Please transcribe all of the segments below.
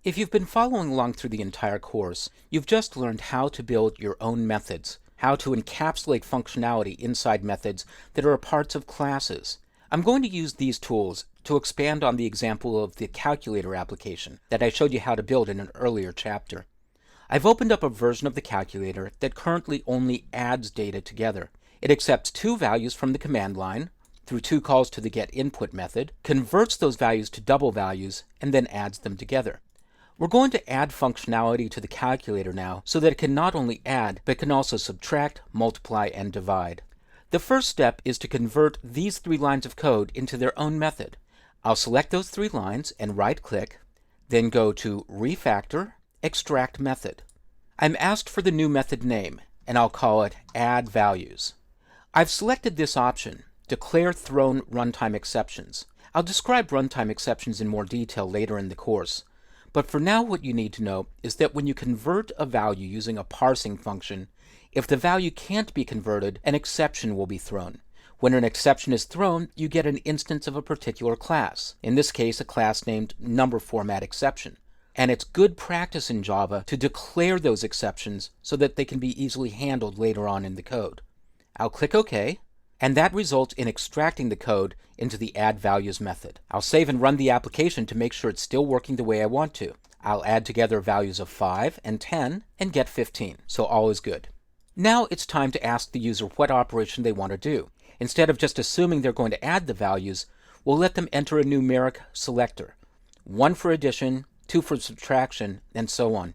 If you've been following along through the entire course, you've just learned how to build your own methods, how to encapsulate functionality inside methods that are parts of classes. I'm going to use these tools to expand on the example of the calculator application that I showed you how to build in an earlier chapter. I've opened up a version of the calculator that currently only adds data together. It accepts two values from the command line through two calls to the getInput method, converts those values to double values, and then adds them together. We're going to add functionality to the calculator now so that it can not only add, but can also subtract, multiply, and divide. The first step is to convert these three lines of code into their own method. I'll select those three lines and right-click, then go to Refactor, Extract Method. I'm asked for the new method name, and I'll call it Add Values. I've selected this option, Declare Thrown Runtime Exceptions. I'll describe runtime exceptions in more detail later in the course. But for now, what you need to know is that when you convert a value using a parsing function, if the value can't be converted, an exception will be thrown. When an exception is thrown, you get an instance of a particular class, in this case a class named NumberFormatException. And it's good practice in Java to declare those exceptions so that they can be easily handled later on in the code. I'll click OK, and that results in extracting the code into the addValues method. I'll save and run the application to make sure it's still working the way I want to. I'll add together values of 5 and 10 and get 15, so all is good. Now it's time to ask the user what operation they want to do. Instead of just assuming they're going to add the values, we'll let them enter a numeric selector. 1 for addition, 2 for subtraction, and so on.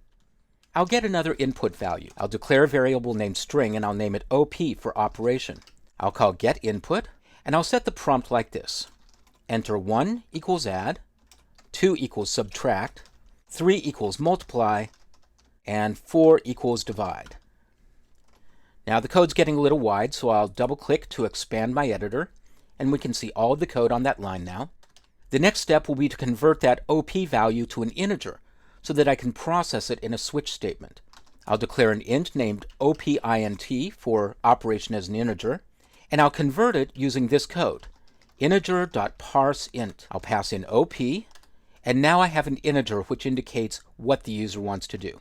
I'll get another input value. I'll declare a variable named string and I'll name it OP for operation. I'll call getInput, and I'll set the prompt like this. Enter 1 equals add, 2 equals subtract, 3 equals multiply, and 4 equals divide. Now the code's getting a little wide, so I'll double-click to expand my editor, and we can see all of the code on that line now. The next step will be to convert that OP value to an integer, so that I can process it in a switch statement. I'll declare an int named OPINT for operation as an integer, and I'll convert it using this code, integer.parseInt. I'll pass in OP, and now I have an integer which indicates what the user wants to do.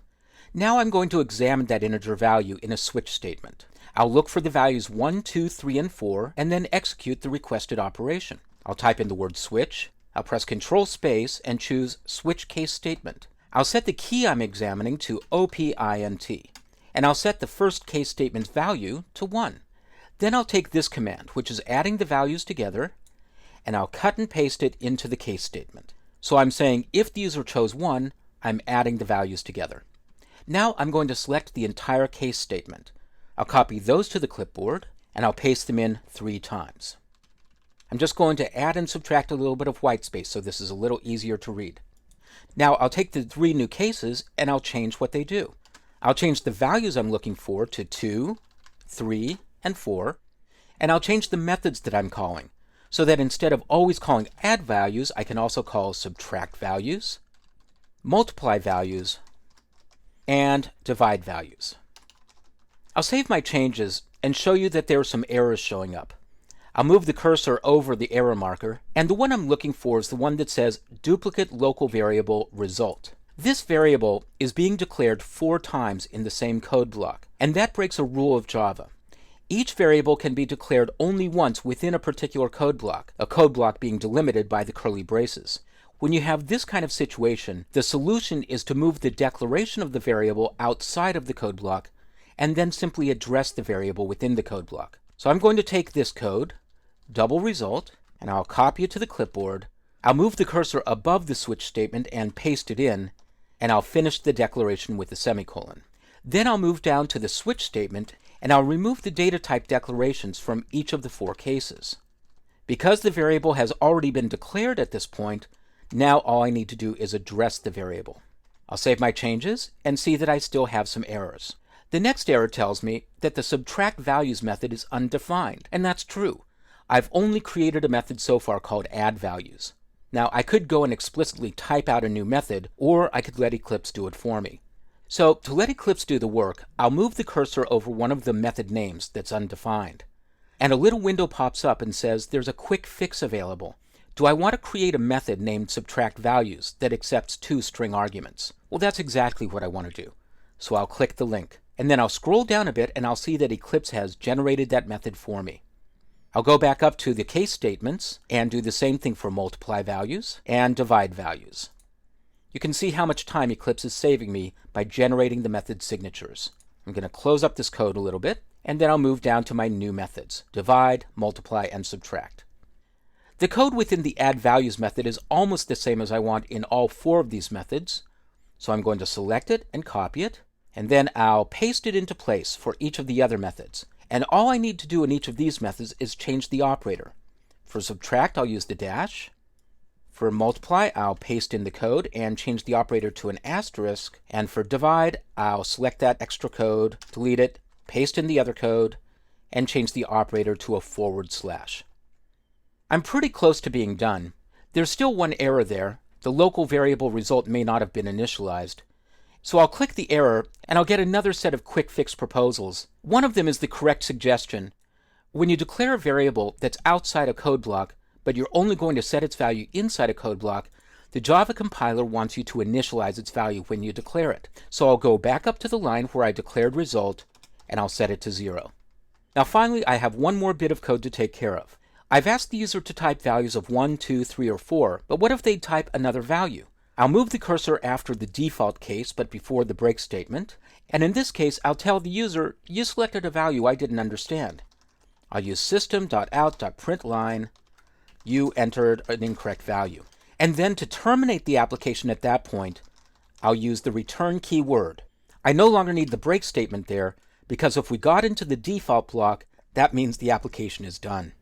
Now I'm going to examine that integer value in a switch statement. I'll look for the values 1, 2, 3, and 4, and then execute the requested operation. I'll type in the word switch, I'll press Control Space and choose Switch Case Statement. I'll set the key I'm examining to OPINT, and I'll set the first case statement's value to 1. Then I'll take this command, which is adding the values together, and I'll cut and paste it into the case statement. So I'm saying if the user chose 1, I'm adding the values together. Now I'm going to select the entire case statement. I'll copy those to the clipboard, and I'll paste them in 3 times. I'm just going to add and subtract a little bit of white space so this is a little easier to read. Now I'll take the 3 new cases, and I'll change what they do. I'll change the values I'm looking for to 2, 3, and 4, and I'll change the methods that I'm calling, so that instead of always calling add values, I can also call subtract values, multiply values, and divide values. I'll save my changes and show you that there are some errors showing up. I'll move the cursor over the error marker, and the one I'm looking for is the one that says duplicate local variable result. This variable is being declared 4 times in the same code block, and that breaks a rule of Java. Each variable can be declared only once within a particular code block, a code block being delimited by the curly braces. When you have this kind of situation, the solution is to move the declaration of the variable outside of the code block, and then simply address the variable within the code block. So I'm going to take this code, double result, and I'll copy it to the clipboard. I'll move the cursor above the switch statement and paste it in, and I'll finish the declaration with a semicolon. Then I'll move down to the switch statement, and I'll remove the data type declarations from each of the 4 cases. Because the variable has already been declared at this point, now all I need to do is address the variable. I'll save my changes and see that I still have some errors. The next error tells me that the subtract values method is undefined, and that's true. I've only created a method so far called add values. Now I could go and explicitly type out a new method, or I could let Eclipse do it for me. So to let Eclipse do the work, I'll move the cursor over one of the method names that's undefined. And a little window pops up and says there's a quick fix available. Do I want to create a method named subtractValues that accepts 2 string arguments? Well, that's exactly what I want to do. So I'll click the link, and then I'll scroll down a bit and I'll see that Eclipse has generated that method for me. I'll go back up to the case statements and do the same thing for multiply values and divide values. You can see how much time Eclipse is saving me by generating the method signatures. I'm going to close up this code a little bit, and then I'll move down to my new methods, divide, multiply, and subtract. The code within the add values method is almost the same as I want in all 4 of these methods. So I'm going to select it and copy it, and then I'll paste it into place for each of the other methods. And all I need to do in each of these methods is change the operator. For subtract, I'll use the dash. For multiply, I'll paste in the code and change the operator to an asterisk. And for divide, I'll select that extra code, delete it, paste in the other code, and change the operator to a /. I'm pretty close to being done. There's still one error there. The local variable result may not have been initialized. So I'll click the error, and I'll get another set of quick fix proposals. One of them is the correct suggestion. When you declare a variable that's outside a code block, but you're only going to set its value inside a code block, the Java compiler wants you to initialize its value when you declare it. So I'll go back up to the line where I declared result, and I'll set it to 0. Now finally, I have one more bit of code to take care of. I've asked the user to type values of 1, 2, 3, or 4, but what if they type another value? I'll move the cursor after the default case, but before the break statement, and in this case, I'll tell the user, you selected a value I didn't understand. I'll use system.out.println, you entered an incorrect value. And then to terminate the application at that point, I'll use the return keyword. I no longer need the break statement there, because if we got into the default block, that means the application is done.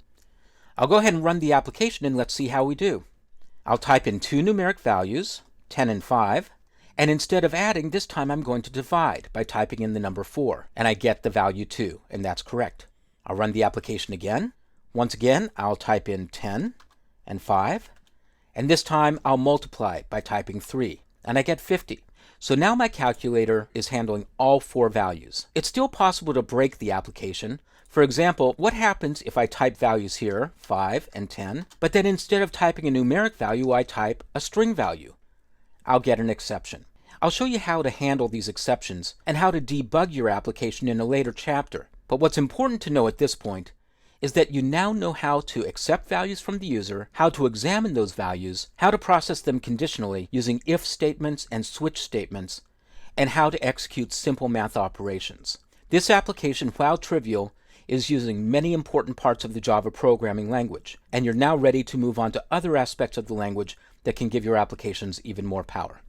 I'll go ahead and run the application and let's see how we do. I'll type in 2 numeric values, 10 and 5, and instead of adding, this time I'm going to divide by typing in the number 4, and I get the value 2, and that's correct. I'll run the application again. Once again, I'll type in 10 and 5, and this time I'll multiply by typing 3, and I get 50. So now my calculator is handling all 4 values. It's still possible to break the application. For example, what happens if I type values here, 5 and 10, but then instead of typing a numeric value, I type a string value? I'll get an exception. I'll show you how to handle these exceptions and how to debug your application in a later chapter. But what's important to know at this point is that you now know how to accept values from the user, how to examine those values, how to process them conditionally using if statements and switch statements, and how to execute simple math operations. This application, while trivial, is using many important parts of the Java programming language, and you're now ready to move on to other aspects of the language that can give your applications even more power.